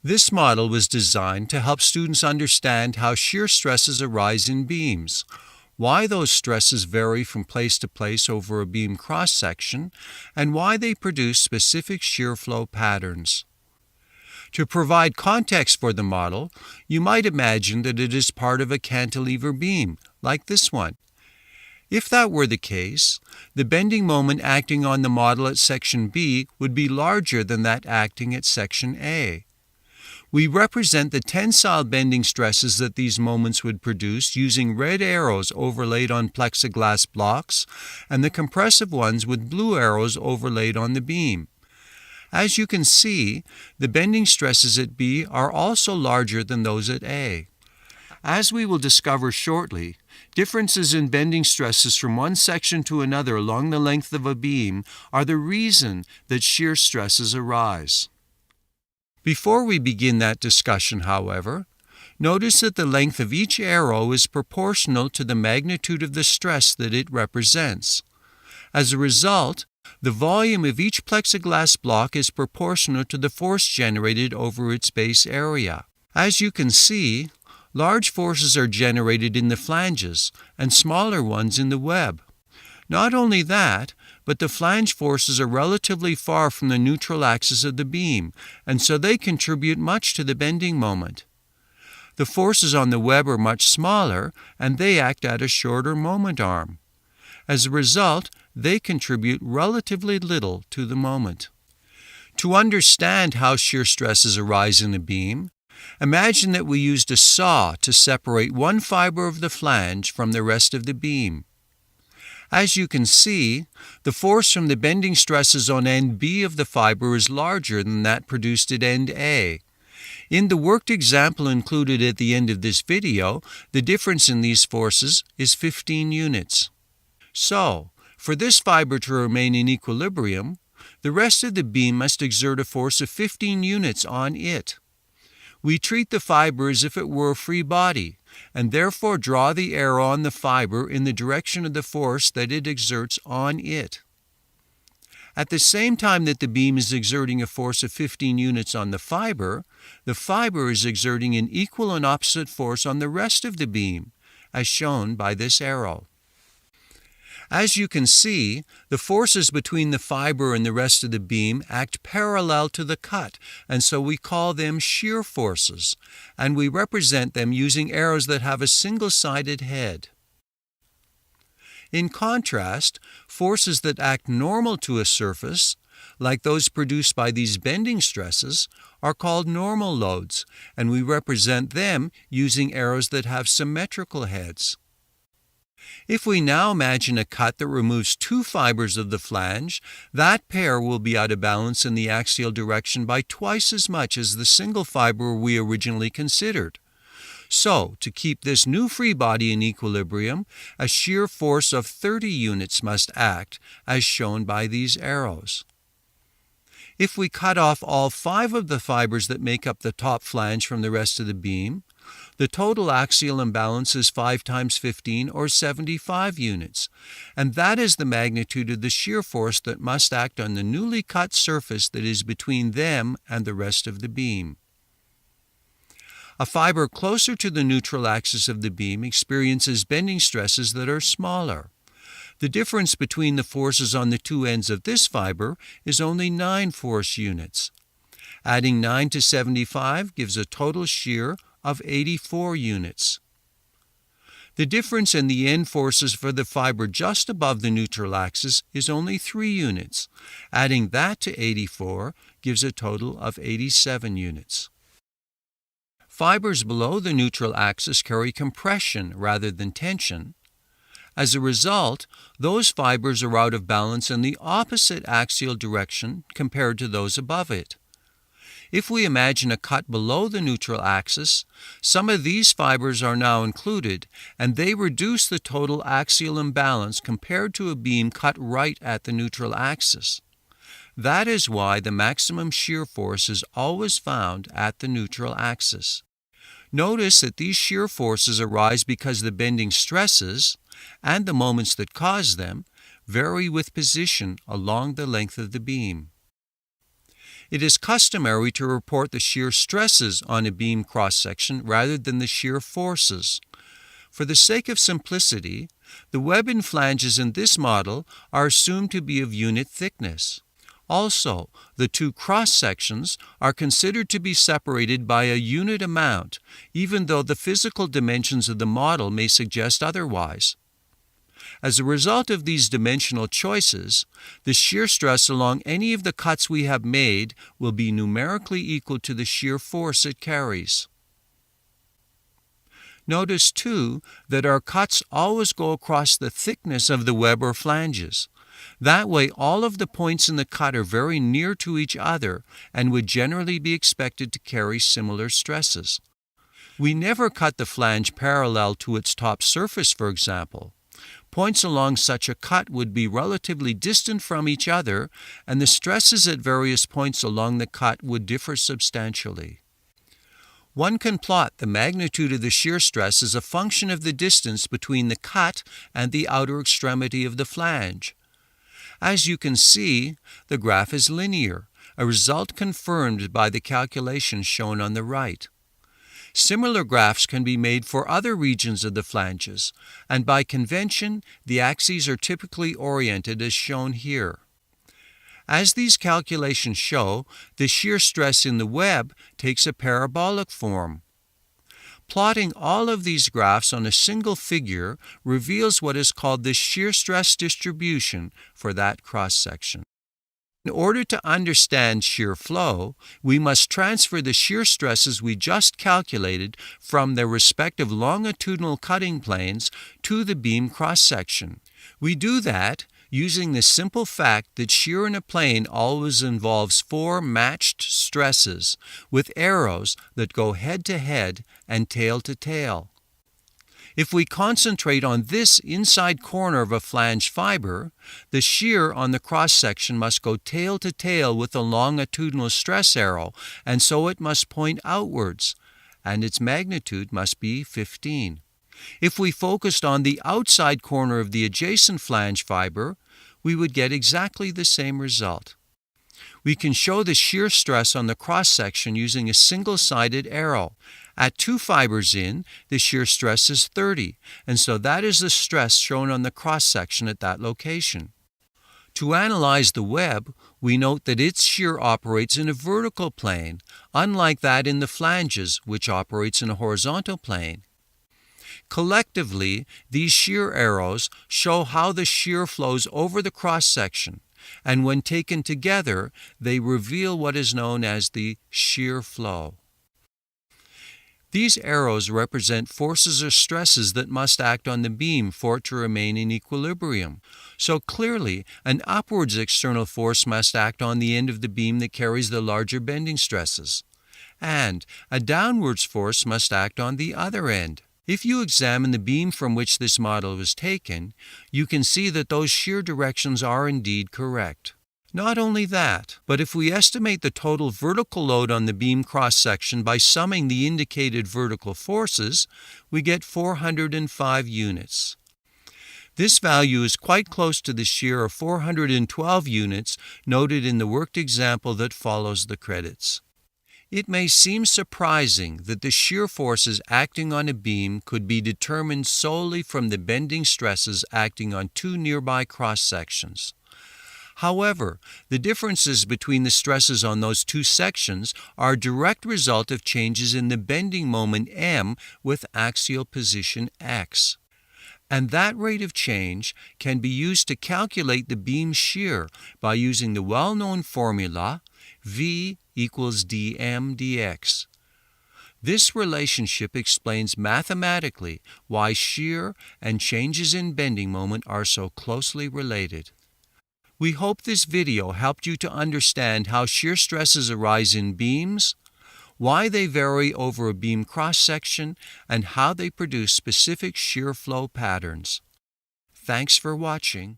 This model was designed to help students understand how shear stresses arise in beams, why those stresses vary from place to place over a beam cross-section, and why they produce specific shear flow patterns. To provide context for the model, you might imagine that it is part of a cantilever beam, like this one. If that were the case, the bending moment acting on the model at section B would be larger than that acting at section A. We represent the tensile bending stresses that these moments would produce using red arrows overlaid on plexiglass blocks and the compressive ones with blue arrows overlaid on the beam. As you can see, the bending stresses at B are also larger than those at A. As we will discover shortly, differences in bending stresses from one section to another along the length of a beam are the reason that shear stresses arise. Before we begin that discussion, however, notice that the length of each arrow is proportional to the magnitude of the stress that it represents. As a result, the volume of each plexiglass block is proportional to the force generated over its base area. As you can see, large forces are generated in the flanges and smaller ones in the web. Not only that, but the flange forces are relatively far from the neutral axis of the beam, and so they contribute much to the bending moment. The forces on the web are much smaller, and they act at a shorter moment arm. As a result, they contribute relatively little to the moment. To understand how shear stresses arise in a beam, imagine that we used a saw to separate one fiber of the flange from the rest of the beam. As you can see, the force from the bending stresses on end B of the fiber is larger than that produced at end A. In the worked example included at the end of this video, the difference in these forces is 15 units. So, for this fiber to remain in equilibrium, the rest of the beam must exert a force of 15 units on it. We treat the fiber as if it were a free body, and therefore draw the arrow on the fiber in the direction of the force that it exerts on it. At the same time that the beam is exerting a force of 15 units on the fiber is exerting an equal and opposite force on the rest of the beam, as shown by this arrow. As you can see, the forces between the fiber and the rest of the beam act parallel to the cut, and so we call them shear forces, and we represent them using arrows that have a single-sided head. In contrast, forces that act normal to a surface, like those produced by these bending stresses, are called normal loads, and we represent them using arrows that have symmetrical heads. If we now imagine a cut that removes two fibers of the flange, that pair will be out of balance in the axial direction by twice as much as the single fiber we originally considered. So, to keep this new free body in equilibrium, a shear force of 30 units must act, as shown by these arrows. If we cut off all 5 of the fibers that make up the top flange from the rest of the beam, the total axial imbalance is 5 times 15, or 75 units, and that is the magnitude of the shear force that must act on the newly cut surface that is between them and the rest of the beam. A fiber closer to the neutral axis of the beam experiences bending stresses that are smaller. The difference between the forces on the two ends of this fiber is only 9 force units. Adding 9 to 75 gives a total shear of 84 units. The difference in the end forces for the fiber just above the neutral axis is only 3 units. Adding that to 84 gives a total of 87 units. Fibers below the neutral axis carry compression rather than tension. As a result, those fibers are out of balance in the opposite axial direction compared to those above it. If we imagine a cut below the neutral axis, some of these fibers are now included, and they reduce the total axial imbalance compared to a beam cut right at the neutral axis. That is why the maximum shear force is always found at the neutral axis. Notice that these shear forces arise because the bending stresses, and the moments that cause them, vary with position along the length of the beam. It is customary to report the shear stresses on a beam cross-section rather than the shear forces. For the sake of simplicity, the web and flanges in this model are assumed to be of unit thickness. Also, the two cross-sections are considered to be separated by a unit amount, even though the physical dimensions of the model may suggest otherwise. As a result of these dimensional choices, the shear stress along any of the cuts we have made will be numerically equal to the shear force it carries. Notice, too, that our cuts always go across the thickness of the web or flanges. That way, all of the points in the cut are very near to each other and would generally be expected to carry similar stresses. We never cut the flange parallel to its top surface, for example. Points along such a cut would be relatively distant from each other, and the stresses at various points along the cut would differ substantially. One can plot the magnitude of the shear stress as a function of the distance between the cut and the outer extremity of the flange. As you can see, the graph is linear, a result confirmed by the calculations shown on the right. Similar graphs can be made for other regions of the flanges, and by convention, the axes are typically oriented as shown here. As these calculations show, the shear stress in the web takes a parabolic form. Plotting all of these graphs on a single figure reveals what is called the shear stress distribution for that cross-section. In order to understand shear flow, we must transfer the shear stresses we just calculated from their respective longitudinal cutting planes to the beam cross-section. We do that using the simple fact that shear in a plane always involves four matched stresses with arrows that go head to head and tail to tail. If we concentrate on this inside corner of a flange fiber, the shear on the cross-section must go tail to tail with the longitudinal stress arrow, and so it must point outwards, and its magnitude must be 15. If we focused on the outside corner of the adjacent flange fiber, we would get exactly the same result. We can show the shear stress on the cross-section using a single-sided arrow. At 2 fibers in, the shear stress is 30, and so that is the stress shown on the cross-section at that location. To analyze the web, we note that its shear operates in a vertical plane, unlike that in the flanges, which operates in a horizontal plane. Collectively, these shear arrows show how the shear flows over the cross-section, and when taken together, they reveal what is known as the shear flow. These arrows represent forces or stresses that must act on the beam for it to remain in equilibrium. So clearly, an upwards external force must act on the end of the beam that carries the larger bending stresses, and a downwards force must act on the other end. If you examine the beam from which this model was taken, you can see that those shear directions are indeed correct. Not only that, but if we estimate the total vertical load on the beam cross-section by summing the indicated vertical forces, we get 405 units. This value is quite close to the shear of 412 units noted in the worked example that follows the credits. It may seem surprising that the shear forces acting on a beam could be determined solely from the bending stresses acting on two nearby cross-sections. However, the differences between the stresses on those two sections are a direct result of changes in the bending moment m with axial position x. And that rate of change can be used to calculate the beam shear by using the well-known formula V equals dm dx. This relationship explains mathematically why shear and changes in bending moment are so closely related. We hope this video helped you to understand how shear stresses arise in beams, why they vary over a beam cross-section, and how they produce specific shear flow patterns. Thanks for watching.